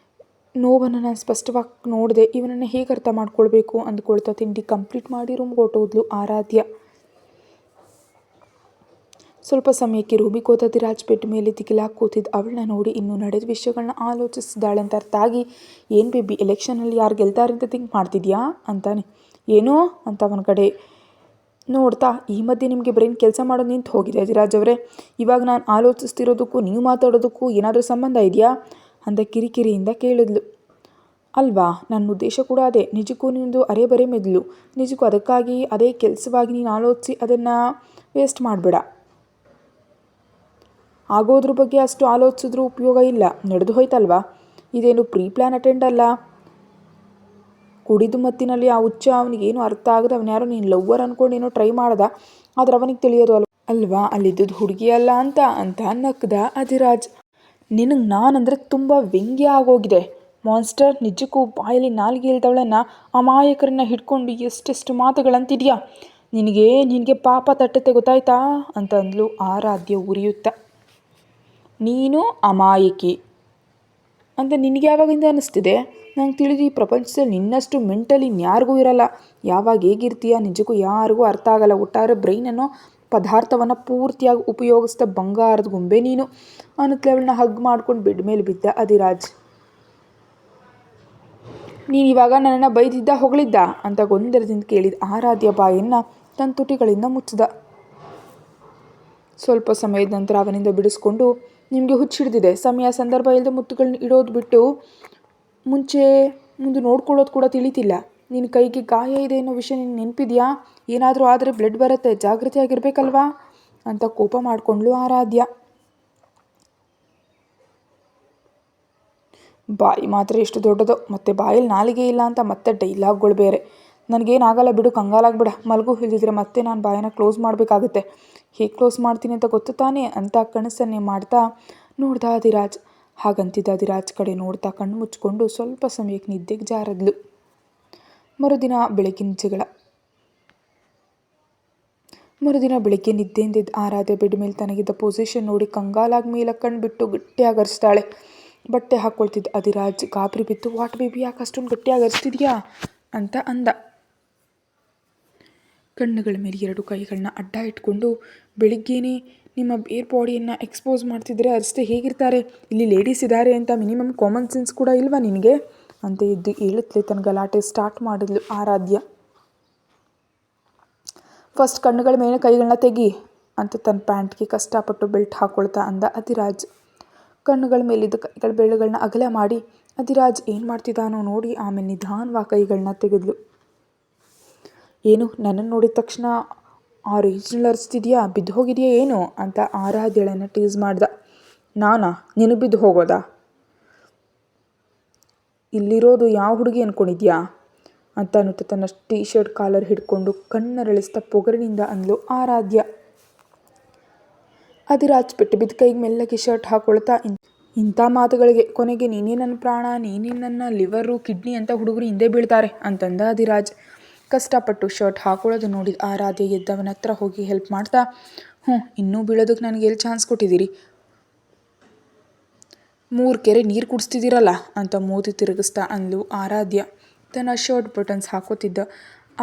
ನೋವನ್ನು ನಾನು ಸ್ಪಷ್ಟವಾಗಿ ನೋಡಿದೆ. ಇವನನ್ನು ಹೇಗೆ ಅರ್ಥ ಮಾಡ್ಕೊಳ್ಬೇಕು ಅಂದ್ಕೊಳ್ತಾ ತಿಂಡಿ ಕಂಪ್ಲೀಟ್ ಮಾಡಿ ರೂಮ್ಗೆ ಹೊರಟೋದ್ಲು ಆರಾಧ್ಯ. ಸ್ವಲ್ಪ ಸಮಯಕ್ಕೆ ರೂಮಿಗೆ ಹೋದ ಅಧಿರಾಜ್ ಬೆಡ್ ಮೇಲೆ ದಿಗಿಲಾಗಿ ಕೂತಿದ್ದು ಅವಳನ್ನ ನೋಡಿ ಇನ್ನೂ ನಡೆದ ವಿಷಯಗಳನ್ನ ಆಲೋಚಿಸಿದ್ದಾಳೆ ಅಂತ ಅರ್ಥ ಆಗಿ, ಏನು ಬೇಬಿ ಎಲೆಕ್ಷನಲ್ಲಿ ಯಾರು ಗೆಲ್ತಾರೆ ಅಂತ ಥಿಂಕ್ ಮಾಡ್ತಿದ್ಯಾ ಅಂತಾನೆ. ಏನೋ ಅಂತ ಅವನ ಕಡೆ ನೋಡ್ತಾ, ಈ ಮಧ್ಯೆ ನಿಮಗೆ ಬ್ರೈನ್ ಕೆಲಸ ಮಾಡೋದು ನಿಂತು ಹೋಗಿದೆ ಅಧಿರಾಜ್ ಅವರೇ. ಇವಾಗ ನಾನು ಆಲೋಚಿಸ್ತಿರೋದಕ್ಕೂ ನೀವು ಮಾತಾಡೋದಕ್ಕೂ ಏನಾದರೂ ಸಂಬಂಧ ಇದೆಯಾ ಅಂತ ಕಿರಿಕಿರಿಯಿಂದ ಕೇಳಿದ್ಲು. ಅಲ್ವಾ, ನನ್ನ ಉದ್ದೇಶ ಕೂಡ ಅದೇ. ನಿಜಕ್ಕೂ ನಿನ್ನದು ಅರೆ ಬರೆ ಮೆದ್ಲು. ನಿಜಕ್ಕೂ ಅದಕ್ಕಾಗಿ ಅದೇ ಕೆಲಸವಾಗಿ ನೀನು ಆಲೋಚಿಸಿ ಅದನ್ನು ವೇಸ್ಟ್ ಮಾಡಬೇಡ. ಆಗೋದ್ರ ಬಗ್ಗೆ ಅಷ್ಟು ಆಲೋಚಿಸಿದ್ರೂ ಉಪಯೋಗ ಇಲ್ಲ. ನಡೆದು ಹೋಯ್ತಲ್ವಾ. ಇದೇನು ಪ್ರೀ ಪ್ಲ್ಯಾನ್ ಅಟೆಂಡ್ ಅಲ್ಲ. ಕುಡಿದು ಮತ್ತಿನಲ್ಲಿ ಆ ಹುಚ್ಚ ಅವನಿಗೇನು ಅರ್ಥ ಆಗದೆ ಅವನ್ಯಾರೋ ನೀನು ಲವ್ವರ್ ಅಂದ್ಕೊಂಡು ಏನೋ ಟ್ರೈ ಮಾಡ್ದ. ಆದ್ರೆ ಅವನಿಗೆ ತಿಳಿಯೋದು ಅಲ್ವಾ ಅಲ್ಲಿದ್ದದ್ದು ಹುಡುಗಿ ಅಲ್ಲ ಅಂತ ನಕ್ಕದ ಅಧಿರಾಜ್. ನಿನಗೆ ನಾನಂದರೆ ತುಂಬ ವ್ಯಂಗ್ಯ ಆಗೋಗಿದೆ ಮಾನ್ಸ್ಟರ್. ನಿಜಕ್ಕೂ ಬಾಯಲ್ಲಿ ನಾಲ್ಗೆ ಇಲ್ದವಳನ್ನು ಅಮಾಯಕರನ್ನ ಹಿಡ್ಕೊಂಡು ಎಷ್ಟೆಷ್ಟು ಮಾತುಗಳಂತಿದ್ಯಾ. ನಿನಗೆ ಪಾಪ ತಟ್ಟುತ್ತೆ ಗೊತ್ತಾಯ್ತಾ ಅಂತ ಅಂದ್ಲು ಆರಾಧ್ಯ ಉರಿಯುತ್ತ. ನೀನು ಅಮಾಯಕಿ ಅಂತ ನಿನಗೆ ಯಾವಾಗಿಂದ ಅನ್ನಿಸ್ತಿದೆ? ನಂಗೆ ತಿಳಿದು ಈ ಪ್ರಪಂಚದಲ್ಲಿ ನಿನ್ನಷ್ಟು ಮೆಂಟಲಿ ಇನ್ಯಾರಿಗೂ ಇರಲ್ಲ. ಯಾವಾಗ ಹೇಗಿರ್ತೀಯ ನಿಜಕ್ಕೂ ಯಾರಿಗೂ ಅರ್ಥ ಆಗಲ್ಲ. ಒಟ್ಟಾರೆ ಬ್ರೈನ್ ಅನ್ನೋ ಪದಾರ್ಥವನ್ನು ಪೂರ್ತಿಯಾಗಿ ಉಪಯೋಗಿಸಿದ ಬಂಗಾರದ ಗೊಂಬೆ ನೀನು ಅನ್ನತ್ಲೆ ಅವಳನ್ನ ಹಗ್ ಮಾಡ್ಕೊಂಡು ಬೆಡ್ ಮೇಲೆ ಬಿದ್ದ ಅಧಿರಾಜ್. ನೀನು ಇವಾಗ ನನ್ನನ್ನು ಬೈದಿದ್ದ ಹೊಗಳಿದ್ದ ಅಂತ ಗೊಂದಲದಿಂದ ಕೇಳಿದ ಆರಾಧ್ಯ ಬಾಯನ್ನು ತನ್ನ ತುಟಿಗಳಿಂದ ಮುಚ್ಚಿದ. ಸ್ವಲ್ಪ ಸಮಯದ ನಂತರ ಅವನಿಂದ ಬಿಡಿಸ್ಕೊಂಡು, ನಿಮಗೆ ಹುಚ್ಚಿಡ್ದಿದೆ. ಸಮಯ ಸಂದರ್ಭ ಇಲ್ಲದೆ ಮುತ್ತುಗಳನ್ನ ಇಡೋದು ಬಿಟ್ಟು ಮುಂದೆ ನೋಡ್ಕೊಳ್ಳೋದು ಕೂಡ ತಿಳಿತಿಲ್ಲ. ನಿನ್ನ ಕೈಗೆ ಗಾಯ ಇದೆ ಅನ್ನೋ ವಿಷಯ ನಿನ್ನ ನೆನಪಿದೆಯಾ? ಏನಾದರೂ ಆದರೆ ಬ್ಲಡ್ ಬರುತ್ತೆ, ಜಾಗೃತಿಯಾಗಿರ್ಬೇಕಲ್ವಾ ಅಂತ ಕೋಪ ಮಾಡಿಕೊಂಡ್ಲು ಆರಾಧ್ಯ. ಬಾಯಿ ಮಾತ್ರ ಎಷ್ಟು ದೊಡ್ಡದೋ, ಮತ್ತು ಬಾಯಲ್ಲಿ ನಾಲಿಗೆ ಇಲ್ಲ ಅಂತ ಮತ್ತೆ ಡೈಲಾಗ್ಗಳು ಬೇರೆ. ನನಗೇನಾಗಲ್ಲ ಬಿಡು, ಕಂಗಾಲಾಗ್ಬಿಡ, ಮಲಗು. ಇಲ್ದಿದ್ರೆ ಮತ್ತೆ ನಾನು ಬಾಯನ್ನು ಕ್ಲೋಸ್ ಮಾಡಬೇಕಾಗುತ್ತೆ. ಹೇಗೆ ಕ್ಲೋಸ್ ಮಾಡ್ತೀನಿ ಅಂತ ಗೊತ್ತು ತಾನೇ ಅಂತ ಕನಸನ್ನೇ ಮಾಡ್ತಾ ನೋಡ್ದ ಅಧಿರಾಜ್. ಹಾಗಂತಿದ್ದ ಅಧಿರಾಜ್ ಕಡೆ ನೋಡ್ತಾ ಕಣ್ಣು ಮುಚ್ಕೊಂಡು ಸ್ವಲ್ಪ ಸಮಯಕ್ಕೆ ನಿದ್ದೆಗೆ ಜಾರದ್ಲು. ಮರುದಿನ ಬೆಳಗ್ಗೆ ನಿದ್ದೆಯಿಂದಿದ್ದ ಆರಾಧ್ಯ ಬೆಡ್ ಮೇಲೆ ತನಗಿದ್ದ ಪೊಸಿಷನ್ ನೋಡಿ ಕಂಗಾಲಾಗಿ ಮೇಲೆ ಕಣ್ಣು ಬಿಟ್ಟು ಗಟ್ಟಿಯಾಗಿ ಅರಿಸ್ತಾಳೆ. ಬಟ್ಟೆ ಹಾಕ್ಕೊಳ್ತಿದ್ದ ಅಧಿರಾಜ್ ಗಾಬರಿ ಬಿದ್ದು, ವಾಟ್ ಬೇಬಿ, ಯಾಕೆ ಅಷ್ಟೊಂದು ಗಟ್ಟಿಯಾಗಿ ಅರಿಸ್ತಿದ್ಯಾ ಅಂತ ಅಂದ. ಕಣ್ಣುಗಳ ಮೇಲೆ 2 ಕೈಗಳನ್ನ ಅಡ್ಡ ಇಟ್ಕೊಂಡು, ಬೆಳಿಗ್ಗೆನೇ ನಿಮ್ಮ ಬೇರ್ ಬಾಡಿಯನ್ನು ಎಕ್ಸ್ಪೋಸ್ ಮಾಡ್ತಿದ್ರೆ ಅರಿಸ್ದೆ ಹೇಗಿರ್ತಾರೆ? ಇಲ್ಲಿ ಲೇಡೀಸ್ ಇದ್ದಾರೆ ಅಂತ ಮಿನಿಮಮ್ ಕಾಮನ್ ಸೆನ್ಸ್ ಕೂಡ ಇಲ್ವಾ ನಿನಗೆ ಅಂತ ಎದ್ದು ಹೇಳುತ್ತಲೇ ತನ್ನ ಗಲಾಟೆ ಸ್ಟಾರ್ಟ್ ಮಾಡಿದ್ಲು ಆರಾಧ್ಯ. ಫಸ್ಟ್ ಕಣ್ಣುಗಳ ಮೇಲೆ ಕೈಗಳನ್ನ ತೆಗಿ ಅಂತ ತನ್ನ ಪ್ಯಾಂಟ್ಗೆ ಕಷ್ಟಪಟ್ಟು ಬೆಲ್ಟ್ ಹಾಕ್ಕೊಳ್ತಾ ಅಂದ ಅಧಿರಾಜ್. ಕಣ್ಣುಗಳ ಮೇಲಿದ್ದ ಕೈಗಳ ಬೆರಳುಗಳನ್ನ ಅಗಲ ಮಾಡಿ ಅಧಿರಾಜ್ ಏನು ಮಾಡ್ತಿದ್ದಾನೋ ನೋಡಿ ಆಮೇಲೆ ನಿಧಾನವಾಗಿ ಕೈಗಳನ್ನ ತೆಗೆದ್ಲು. ಏನು, ನನ್ನನ್ನು ನೋಡಿದ ತಕ್ಷಣ ಆ ರೇಂಜ್ನಲ್ಲಿ ಅರಿಸ್ತಿದ್ಯಾ? ಬಿದ್ದು ಹೋಗಿದೆಯಾ ಏನು ಅಂತ ಆರಾಧ್ಯಳನ್ನು ಟೀಸ್ ಮಾಡ್ದ. ನಾನಾ ನಿನಗೆ ಬಿದ್ದು ಹೋಗೋದಾ? ಇಲ್ಲಿರೋದು ಯಾವ ಹುಡುಗಿ ಅಂದ್ಕೊಂಡಿದ್ಯಾ ಅಂತ ಅನ್ನುತ್ತಾ ತನ್ನ ಟೀ ಶರ್ಟ್ ಕಾಲರ್ ಹಿಡ್ಕೊಂಡು ಕಣ್ಣರಳಿಸ್ತಾ ಪೊಗರಿನಿಂದ ಅಂದ್ಲು ಆರಾಧ್ಯ. ಅಧಿರಾಜ್ ಬಿಟ್ಟು ಬಿದ್ದ ಕೈಗೆ ಮೆಲ್ಲಗೆ ಶರ್ಟ್ ಹಾಕೊಳ್ತಾ, ಇಂಥ ಮಾತುಗಳಿಗೆ ಕೊನೆಗೆ ನೀನೇ ನನ್ನ ಪ್ರಾಣ, ನೀನೇ ನನ್ನ ಲಿವರು, ಕಿಡ್ನಿ ಅಂತ ಹುಡುಗರು ಹಿಂದೆ ಬೀಳ್ತಾರೆ ಅಂತಂದ ಅಧಿರಾಜ್. ಕಷ್ಟಪಟ್ಟು ಶರ್ಟ್ ಹಾಕೊಳ್ಳೋದು ನೋಡಿದ ಆರಾಧ್ಯ ಎದ್ದವನ ಹತ್ರ ಹೋಗಿ ಹೆಲ್ಪ್ ಮಾಡ್ತಾ, ಇನ್ನೂ ಬೀಳೋದಕ್ಕೆ ನನಗೆ ಎಲ್ಲಿ ಚಾನ್ಸ್ ಕೊಟ್ಟಿದ್ದೀರಿ? 3 ಕೆರೆ ನೀರು ಕುಡಿಸ್ತಿದ್ದೀರಲ್ಲ ಅಂತ ಮೂತಿ ತಿರುಗಿಸ್ತಾ ಅಂದ್ಲು ಆರಾಧ್ಯ. ತನ್ನ ಶರ್ಟ್ ಬಟನ್ಸ್ ಹಾಕೋತಿದ್ದ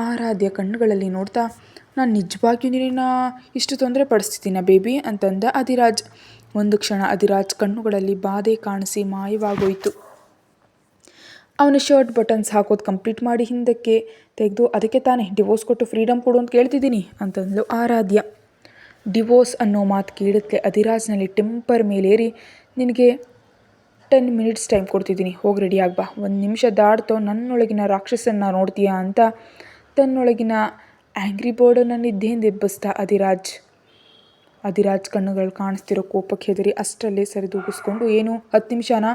ಆರಾಧ್ಯ ಕಣ್ಣುಗಳಲ್ಲಿ ನೋಡ್ತಾ, ನಾನು ನಿಜವಾಗಿಯೂ ನಿನ್ನ ಇಷ್ಟು ತೊಂದರೆ ಪಡಿಸ್ತಿದ್ದೀನ ಬೇಬಿ ಅಂತಂದ ಅಧಿರಾಜ್. ಒಂದು ಕ್ಷಣ ಅಧಿರಾಜ್ ಕಣ್ಣುಗಳಲ್ಲಿ ಬಾಧೆ ಕಾಣಿಸಿ ಮಾಯವಾಗೋಯ್ತು. ಅವನ ಶರ್ಟ್ ಬಟನ್ಸ್ ಹಾಕೋದು ಕಂಪ್ಲೀಟ್ ಮಾಡಿ ಹಿಂದಕ್ಕೆ ತೆಗೆದು, ಅದಕ್ಕೆ ತಾನೇ ಡಿವೋರ್ಸ್ ಕೊಟ್ಟು ಫ್ರೀಡಮ್ ಕೊಡು ಅಂತ ಕೇಳ್ತಿದ್ದೀನಿ ಅಂತಂದ್ಲು ಆರಾಧ್ಯ. ಡಿವೋರ್ಸ್ ಅನ್ನೋ ಮಾತು ಕೇಳುತ್ತಲೇ ಅಧಿರಾಜ್ನಲ್ಲಿ ಟೆಂಪರ್ ಮೇಲೇರಿ, ನಿನಗೆ 10 ಮಿನಿಟ್ಸ್ ಟೈಮ್ ಕೊಡ್ತಿದ್ದೀನಿ, ಹೋಗಿ ರೆಡಿ ಆಗ್ಬಾ. 1 ನಿಮಿಷ ದಾಡ್ತೋ ನನ್ನೊಳಗಿನ ರಾಕ್ಷಸನ್ನ ನೋಡ್ತೀಯಾ ಅಂತ ತನ್ನೊಳಗಿನ ಆ್ಯಂಗ್ರಿ ಬರ್ಡನ್ನು ನಿದ್ದೆಯಿಂದ ಎಬ್ಬಿಸ್ದ ಅಧಿರಾಜ್ ಕಣ್ಣುಗಳು ಕಾಣಿಸ್ತಿರೋ ಕೋಪಕ್ಕೆ ಹೆದರಿ ಅಷ್ಟರಲ್ಲೇ ಸರಿದೂಗಿಸ್ಕೊಂಡು, ಏನು 10 ನಿಮಿಷನಾ?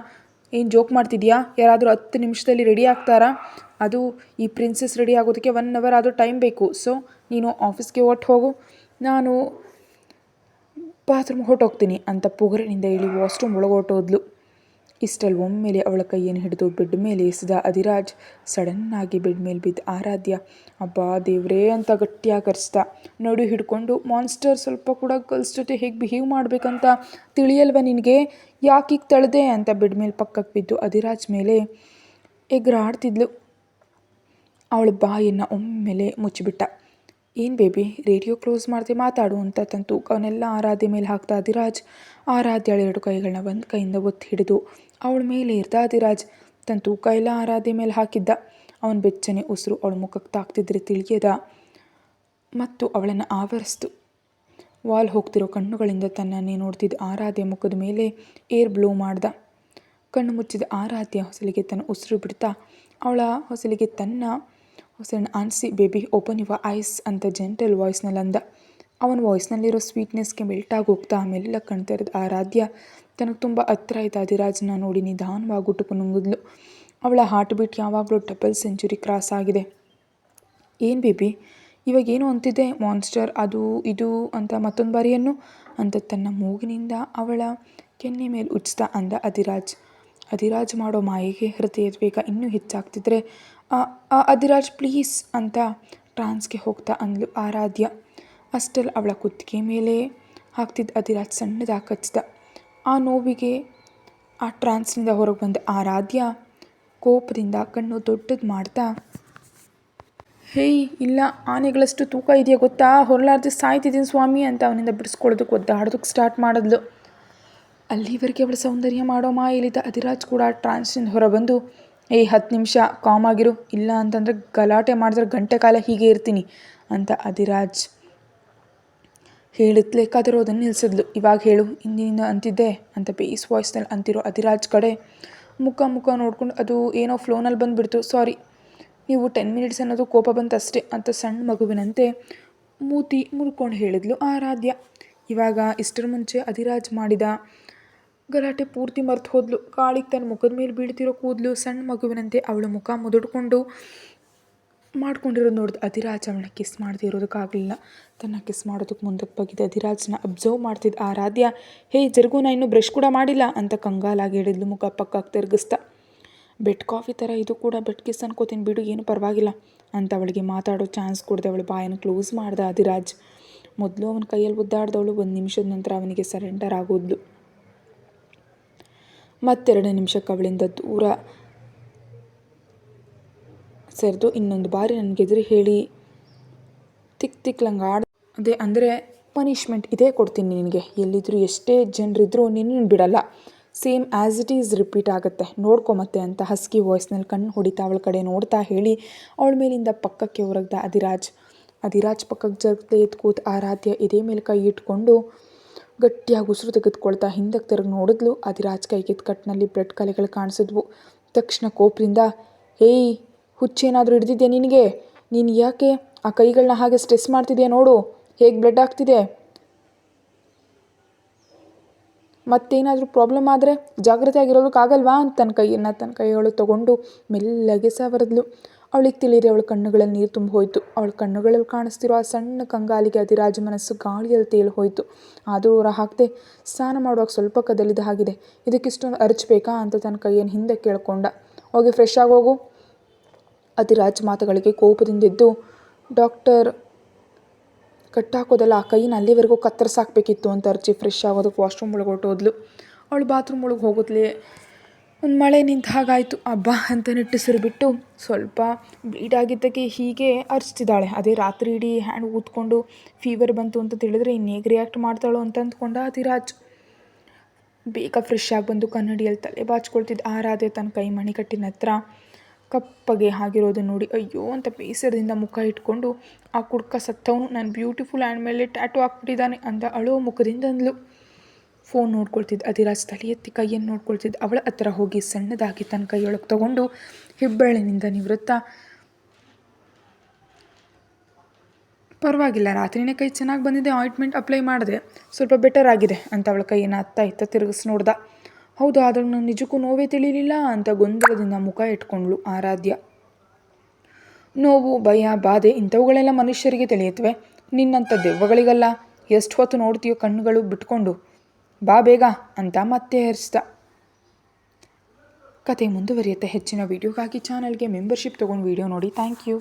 ಏನು ಜೋಕ್ ಮಾಡ್ತಿದ್ಯಾ? ಯಾರಾದರೂ 10 ನಿಮಿಷದಲ್ಲಿ ರೆಡಿ ಆಗ್ತಾರಾ? ಅದು ಈ ಪ್ರಿನ್ಸೆಸ್ ರೆಡಿ ಆಗೋದಕ್ಕೆ 1 ಅವರ್ ಆದರೂ ಟೈಮ್ ಬೇಕು. ಸೊ ನೀನು ಆಫೀಸ್ಗೆ ಹೋಗು, ನಾನು ಬಾತ್ರೂಮ್ ಹೊರಟೋಗ್ತೀನಿ ಅಂತ ಪೊಗರಿನಿಂದ ಹೇಳಿ ವಾಶ್ರೂಮ್ ಒಳಗೆ ಹೊರಟೋದ್ಲು. ಇಷ್ಟಲ್ಲಿ ಒಮ್ಮೆಲೆ ಅವಳ ಕೈಯನ್ನು ಹಿಡಿದು ಬೆಡ್ ಮೇಲೆ ಎಸೆದ ಅಧಿರಾಜ್. ಸಡನ್ನಾಗಿ ಬೆಡ್ ಮೇಲೆ ಬಿದ್ದ ಆರಾಧ್ಯ. ಅಬ್ಬಾ ದೇವ್ರೇ ಅಂತ ಗಟ್ಟಿಯಾಗಿ ಕರೆಸ್ದ. ನಡು ಹಿಡ್ಕೊಂಡು, ಮಾನ್ಸ್ಟರ್, ಸ್ವಲ್ಪ ಕೂಡ ಗರ್ಲ್ಸ್ ಜೊತೆ ಹೇಗೆ ಬಿಹೇವ್ ಮಾಡಬೇಕಂತ ತಿಳಿಯಲ್ವ ನಿನಗೆ? ಯಾಕೀಗ ತಳೆದೆ ಅಂತ ಬೆಡ್ ಮೇಲೆ ಪಕ್ಕಕ್ಕೆ ಬಿದ್ದು ಅಧಿರಾಜ್ ಮೇಲೆ ಎಗರಾಡ್ತಿದ್ಲು. ಅವಳ ಬಾಯನ್ನು ಒಮ್ಮೆಲೆ ಮುಚ್ಚಿಬಿಟ್ಟ. ಏನು ಬೇಬಿ, ರೇಡಿಯೋ ಕ್ಲೋಸ್ ಮಾಡದೆ ಮಾತಾಡು ಅಂತ ತನ್ನ ತೂಕವನ್ನೆಲ್ಲ ಆರಾಧ್ಯ ಮೇಲೆ ಹಾಕ್ದ ಅಧಿರಾಜ್. ಆರಾಧ್ಯಳ 2 ಕೈಗಳನ್ನ ಒಂದು ಕೈಯಿಂದ ಒತ್ತಿ ಹಿಡಿದು ಅವಳ ಮೇಲೆ ಇರ್ದ ಅಧಿರಾಜ್. ತನ್ನ ತೂಕ ಎಲ್ಲ ಆರಾಧ್ಯ ಮೇಲೆ ಹಾಕಿದ್ದ. ಅವನ ಬೆಚ್ಚನೆ ಉಸಿರು ಅವಳ ಮುಖಕ್ಕೆ ತಾಕ್ತಿದ್ರೆ ತಿಳಿಯದ ಮತ್ತು ಅವಳನ್ನು ಆವರಿಸ್ತು. ವಾಲ್ ಹೋಗ್ತಿರೋ ಕಣ್ಣುಗಳಿಂದ ತನ್ನನ್ನೇ ನೋಡ್ತಿದ್ದ ಆರಾಧ್ಯ ಮುಖದ ಮೇಲೆ ಏರ್ ಬ್ಲೋ ಮಾಡ್ದ. ಕಣ್ಣು ಮುಚ್ಚಿದ ಆರಾಧ್ಯ ಹೊಸಲಿಗೆ ತನ್ನ ಉಸಿರು ಬಿಡ್ತಾ ಅವಳ ಹೊಸಲಿಗೆ ತನ್ನ ಹೊಸಳನ್ನ ಆನಿಸಿ, ಬೇಬಿ ಓಪನ್ ಯುವ ಐಸ್ ಅಂತ ಜೆಂಟಲ್ ವಾಯ್ಸ್ನಲ್ಲಿ ಅಂದ. ಅವನ ವಾಯ್ಸ್ನಲ್ಲಿರೋ ಸ್ವೀಟ್ನೆಸ್ಗೆ ಮೆಲ್ಟಾಗಿ ಹೋಗ್ತಾ ಮೆಲ್ಲ ಕಣ್ತೆರೆದ ಆರಾಧ್ಯ ತನಗೆ ತುಂಬ ಹತ್ರ ಇದ್ದ ಅಧಿರಾಜ್ನ ನೋಡಿ ನಿಧಾನವಾಗಿ ಗುಟುಕು ನುಂಗಿದ್ಲು. ಅವಳ ಹಾರ್ಟ್ ಬೀಟ್ ಯಾವಾಗಲೂ ಡಬಲ್ ಸೆಂಚುರಿ ಕ್ರಾಸ್ ಆಗಿದೆ. ಏನು ಬೇಬಿ ಇವಾಗೇನು ಅಂತಿದ್ದೆ? ಮಾನ್ಸ್ಟರ್ ಅದು ಇದು ಅಂತ ಮತ್ತೊಂದು ಬಾರಿಯನ್ನು ಅಂತ ತನ್ನ ಮೂಗಿನಿಂದ ಅವಳ ಕೆನ್ನೆ ಮೇಲೆ ಉಚ್ಚಿಸ್ತಾ ಅಂದ ಅಧಿರಾಜ್. ಅಧಿರಾಜ್ ಮಾಡೋ ಮಾಯೆಗೆ ಹೃದಯದ ವೇಗ ಇನ್ನೂ ಹೆಚ್ಚಾಗ್ತಿದ್ರೆ, ಅಧಿರಾಜ್ ಪ್ಲೀಸ್ ಅಂತ ಟ್ರಾನ್ಸ್ಗೆ ಹೋಗ್ತಾ ಅಂದ್ಲು ಆರಾಧ್ಯ. ಅಷ್ಟಲ್ಲಿ ಅವಳ ಕುತ್ತಿಗೆ ಮೇಲೆ ಹಾಕ್ತಿದ್ದ ಅಧಿರಾಜ್ ಸಣ್ಣದಾಗಿ ಕಚ್ಚಿದ. ಆ ನೋವಿಗೆ ಆ ಟ್ರಾನ್ಸ್ನಿಂದ ಹೊರಗೆ ಬಂದ ಆರಾಧ್ಯ ಕೋಪದಿಂದ ಕಣ್ಣು ದೊಡ್ಡದು ಮಾಡ್ತಾ, ಹೇಯ್ ಇಲ್ಲ, ಆನೆಗಳಷ್ಟು ತೂಕ ಇದೆಯಾ ಗೊತ್ತಾ, ಹೊರಲಾರ್ದೆ ಸಾಯ್ತಿದ್ದೀನಿ ಸ್ವಾಮಿ ಅಂತ ಅವನಿಂದ ಬಿಡಿಸ್ಕೊಳ್ಳೋದಕ್ಕೆ ಒದ್ದಾಡೋದಕ್ಕೆ ಸ್ಟಾರ್ಟ್ ಮಾಡಿದ್ಲು. ಅಲ್ಲಿವರೆಗೆ ಅವಳ ಸೌಂದರ್ಯ ಮಾಡೋ ಮಾಯಲ್ಲಿದ್ದ ಅಧಿರಾಜ್ ಕೂಡ ಟ್ರಾನ್ಸ್ನಿಂದ ಹೊರಬಂದು, 10 ನಿಮಿಷ ಕಾಮ್ ಆಗಿರು, ಇಲ್ಲ ಅಂತಂದರೆ ಗಲಾಟೆ ಮಾಡಿದ್ರೆ ಗಂಟೆ ಕಾಲ ಹೀಗೆ ಇರ್ತೀನಿ ಅಂತ ಅಧಿರಾಜ್ ಹೇಳಿದ್ಲೆ ಕದರೋದನ್ನು ನಿಲ್ಲಿಸಿದ್ಲು. ಇವಾಗ ಹೇಳು, ಇಂದಿನಿಂದ ಅಂತಿದ್ದೆ ಅಂತ ಬೇಸ್ ವಾಯ್ಸ್ನಲ್ಲಿ ಅಂತಿರೋ ಅಧಿರಾಜ್ ಕಡೆ ಮುಖ ನೋಡ್ಕೊಂಡು, ಅದು ಏನೋ ಫ್ಲೋನಲ್ಲಿ ಬಂದುಬಿಡ್ತು, ಸಾರಿ, ನೀವು 10 ಮಿನಿಟ್ಸ್ ಅನ್ನೋದು ಕೋಪ ಬಂತು ಅಷ್ಟೇ ಅಂತ ಸಣ್ಣ ಮಗುವಿನಂತೆ ಮೂತಿ ಮುರ್ಕೊಂಡು ಹೇಳಿದ್ಲು ಆರಾಧ್ಯ. ಇವಾಗ ಇಷ್ಟರ ಮುಂಚೆ ಅಧಿರಾಜ್ ಮಾಡಿದ ಗಲಾಟೆ ಪೂರ್ತಿ ಮರ್ತು ಹೋದ್ಲು. ಕಾಳಿಗೆ ತನ್ನ ಮುಖದ ಮೇಲೆ ಬೀಳ್ತಿರೋ ಕೂದಲು ಸಣ್ಣ ಮಗುವಿನಂತೆ ಅವಳ ಮುಖ ಮುದುಡ್ಕೊಂಡು ಮಾಡ್ಕೊಂಡಿರೋದು ನೋಡಿದ ಅಧಿರಾಜ್ ಅವಳನ್ನ ಕಿಸ್ ಮಾಡದೇ ಇರೋದಕ್ಕಾಗಲಿಲ್ಲ. ತನ್ನ ಕಿಸ್ ಮಾಡೋದಕ್ಕೆ ಮುಂದಕ್ಕೆ ಬಗ್ಗಿದ ಅಧಿರಾಜ್ನ ಅಬ್ಸರ್ವ್ ಮಾಡ್ತಿದ್ದ ಆರಾಧ್ಯ, ಹೇ ಜರುಗು, ನಾ ಇನ್ನೂ ಬ್ರಷ್ ಕೂಡ ಮಾಡಿಲ್ಲ ಅಂತ ಕಂಗಾಲಾಗಿ ಹೇಳಿದ್ಲು ಮುಖ ಪಕ್ಕಕ್ಕೆ ತಿರುಗಿಸ್ತಾ. ಬೆಡ್ ಕಾಫಿ ಥರ ಇದು ಕೂಡ ಬೆಡ್ ಕಿಸ್ ಅನ್ಕೋತೀನಿ ಬಿಡು, ಏನು ಪರವಾಗಿಲ್ಲ ಅಂತ ಅವಳಿಗೆ ಮಾತಾಡೋ ಚಾನ್ಸ್ ಕೊಡದೆ ಅವಳ ಬಾಯನ್ನು ಕ್ಲೋಸ್ ಮಾಡ್ದ ಅಧಿರಾಜ್. ಮೊದಲು ಅವನ ಕೈಯಲ್ಲಿ ಒದ್ದಾಡ್ದವಳು 1 ನಿಮಿಷದ ನಂತರ ಅವನಿಗೆ ಸರೆಂಡರ್ ಆಗೋದ್ಲು. ಮತ್ತೆರಡು ನಿಮಿಷಕ್ಕೆ ಅವಳಿಂದ ದೂರ ಸರಿದು ಇನ್ನೊಂದು ಬಾರಿ ನನಗೆದುರು ಹೇಳಿ ತಿಕ್ಲಂಗೆ ಅದೇ ಅಂದರೆ ಪನಿಷ್ಮೆಂಟ್ ಇದೇ ಕೊಡ್ತೀನಿ ನಿನಗೆ, ಎಲ್ಲಿದ್ದರೂ ಎಷ್ಟೇ ಜನರಿದ್ದರೂ ನಿನ್ನನ್ನು ಬಿಡಲ್ಲ, same as it is repeat ಆಗುತ್ತೆ, ನೋಡ್ಕೊ ಮತ್ತೆ ಅಂತ ಹಸ್ಕಿ ವಾಯ್ಸ್ನಲ್ಲಿ ಕಣ್ಣು ಹೊಡಿತಾ ಅವಳ ಕಡೆ ನೋಡ್ತಾ ಹೇಳಿ ಅವಳ ಮೇಲಿಂದ ಪಕ್ಕಕ್ಕೆ ಹೊರಗ್ದ ಅಧಿರಾಜ್ ಪಕ್ಕಕ್ಕೆ ಜಗತ್ತೆ ಎದ್ದು ಕೂತು ಆರಾಧ್ಯ ಇದೇ ಮೇಲೆ ಕೈ ಇಟ್ಕೊಂಡು ಗಟ್ಟಿಯಾಗಿ ಉಸಿರು ತೆಗೆದುಕೊಳ್ತಾ ಹಿಂದಕ್ಕೆ ತಿರುಗಿ ನೋಡಿದ್ಲು. ಅಧಿರಾಜ್ ಕೈಗೆದ್ದು ಕಟ್ನಲ್ಲಿ ಬ್ಲಡ್ ಕಲೆಗಳು ಕಾಣಿಸಿದ್ವು. ತಕ್ಷಣ ಕೋಪದಿಂದ, ಹೇಯ್ ಹುಚ್ಚೇನಾದರೂ ಹಿಡ್ದಿದ್ಯಾ ನಿನಗೆ? ನೀನು ಯಾಕೆ ಆ ಕೈಗಳನ್ನ ಹಾಗೆ ಸ್ಟ್ರೆಸ್ ಮಾಡ್ತಿದ್ಯಾ? ನೋಡು ಹೇಗೆ ಬ್ಲಡ್ ಆಗ್ತಿದೆ, ಮತ್ತೇನಾದರೂ ಪ್ರಾಬ್ಲಮ್ ಆದರೆ ಜಾಗ್ರತೆ ಆಗಿರೋದಕ್ಕಾಗಲ್ವಾ ಅಂತ ತನ್ನ ಕೈಯೊಳಗೆ ತೊಗೊಂಡು ಮೆಲ್ಲಗೆ ಸವರಿದ್ಲು. ಅವಳಿಗೆ ತಿಳಿದೆ ಅವಳ ಕಣ್ಣುಗಳಲ್ಲಿ ನೀರು ತುಂಬ ಹೋಯಿತು. ಅವಳ ಕಣ್ಣುಗಳಲ್ಲಿ ಕಾಣಿಸ್ತಿರೋ ಆ ಸಣ್ಣ ಕಂಗಾಲಿಗೆ ಅಧಿರಾಜ ಮನಸ್ಸು ಗಾಳಿಯಲ್ಲಿ ತೇಲಿ ಹೋಯಿತು. ಆದರೂ ಹೊರ ಹಾಕದೆ, ಸ್ನಾನ ಮಾಡುವಾಗ ಸ್ವಲ್ಪ ಕದಲಿದ ಆಗಿದೆ, ಇದಕ್ಕಿಷ್ಟೊಂದು ಅರಚಬೇಕಾ ಅಂತ ತನ್ನ ಕೈಯನ್ನು ಹಿಂದೆ ಕೇಳ್ಕೊಂಡ. ಹೋಗಿ ಫ್ರೆಶ್ ಆಗೋಗು. ಅಧಿರಾಜ್ ಮಾತುಗಳಿಗೆ ಕೋಪದಿಂದೆದ್ದು, ಡಾಕ್ಟರ್ ಕಟ್ಟಾಕೋದಲ್ಲ, ಆ ಕೈನ ಅಲ್ಲಿವರೆಗೂ ಕತ್ತರಿಸಾಕಬೇಕಿತ್ತು ಅಂತ ಅರ್ಚಿ ಫ್ರೆಶ್ ಆಗೋದಕ್ಕೆ ವಾಶ್ರೂಮ್ ಒಳಗೆ ಹೊರಟೋದ್ಲು. ಅವಳು ಬಾತ್ರೂಮ್ ಒಳಗೆ ಹೋಗೋದ್ಲೆ ಒಂದು ಮಳೆ ನಿಂತ ಹಾಗಾಯಿತು. ಹಬ್ಬ ಅಂತ ನಿಟ್ಟುಸಿರು ಬಿಟ್ಟು ಸ್ವಲ್ಪ ಬ್ಲೀಡ್ ಆಗಿದ್ದಕ್ಕೆ ಹೀಗೆ ಅರ್ಚ್ತಿದ್ದಾಳೆ. ಅದೇ ರಾತ್ರಿ ಇಡೀ ಹ್ಯಾಂಡ್ ಊದ್ಕೊಂಡು ಫೀವರ್ ಬಂತು ಅಂತ ತಿಳಿದ್ರೆ ಇನ್ನೇಗೆ ರಿಯಾಕ್ಟ್ ಮಾಡ್ತಾಳೋ ಅಂತ ಅಂದ್ಕೊಂಡ ಅಧಿರಾಜ್. ಬೇಗ ಫ್ರೆಶ್ ಆಗಿ ಬಂದು ಕನ್ನಡಿಯಲ್ಲಿ ತಲೆ ಬಾಚ್ಕೊಳ್ತಿದ್ದ ಆರಾಧೆ ತನ್ನ ಕೈ ಮಣಿಕಟ್ಟಿನ ಹತ್ರ ಕಪ್ಪಗೆ ಆಗಿರೋದನ್ನು ನೋಡಿ ಅಯ್ಯೋ ಅಂತ ಬೇಸರದಿಂದ ಮುಖ ಇಟ್ಕೊಂಡು, ಆ ಕುಡ್ಕ ಸತ್ತವನು ನನ್ನ ಬ್ಯೂಟಿಫುಲ್ ಹ್ಯಾಂಡ್ ಮೇಲೆ ಟ್ಯಾಟೂ ಹಾಕ್ಬಿಟ್ಟಿದ್ದಾನೆ ಅಂತ ಅಳೋ ಮುಖದಿಂದ ಅಂದ್ಲು. ಫೋನ್ ನೋಡ್ಕೊಳ್ತಿದ್ದ ಅಧಿರಾಜ್ ತಲೆ ಎತ್ತಿ ಕೈಯನ್ನು ನೋಡ್ಕೊಳ್ತಿದ್ದ ಅವಳ ಹತ್ರ ಹೋಗಿ ಸಣ್ಣದಾಗಿ ತನ್ನ ಕೈಯೊಳಗೆ ತೊಗೊಂಡು ಹೆಬ್ಬೆರಳಿನಿಂದ ನಿವೃತ್ತ, ಪರವಾಗಿಲ್ಲ, ರಾತ್ರಿನೇ ಕೈ ಚೆನ್ನಾಗಿ ಬಂದಿದೆ, ಆಯಿಂಟ್ಮೆಂಟ್ ಅಪ್ಲೈ ಮಾಡಿದೆ, ಸ್ವಲ್ಪ ಬೆಟರ್ ಆಗಿದೆ ಅಂತ ಅವಳ ಕೈಯನ್ನು ಅತ್ತ ಇತ್ತ ತಿರುಗಿಸಿ ನೋಡ್ದ. ಹೌದು, ಆದರೂ ನಾನು ನಿಜಕ್ಕೂ ನೋವೇ ತಿಳಿಲಿಲ್ಲ ಅಂತ ಗೊಂದಲದಿಂದ ಮುಖ ಇಟ್ಕೊಂಡ್ಳು ಆರಾಧ್ಯ. ನೋವು, ಭಯ, ಬಾಧೆ ಇಂಥವುಗಳೆಲ್ಲ ಮನುಷ್ಯರಿಗೆ ತಿಳಿಯುತ್ತವೆ, ನಿನ್ನಂಥ ದೆವ್ವಗಳಿಗಲ್ಲ. ಎಷ್ಟು ಹೊತ್ತು ನೋಡ್ತೀಯೋ ಕಣ್ಣುಗಳು ಬಿಟ್ಕೊಂಡು, ಬಾ ಬೇಗ ಅಂತ ಮತ್ತೆ ಹೆರಿಸ್ದ. ಕತೆ ಮುಂದುವರಿಯುತ್ತೆ. ಹೆಚ್ಚಿನ ವೀಡಿಯೋಗಾಗಿ ಚಾನಲ್ಗೆ ಮೆಂಬರ್ಶಿಪ್ ತೊಗೊಂಡು ವೀಡಿಯೋ ನೋಡಿ. Thank you.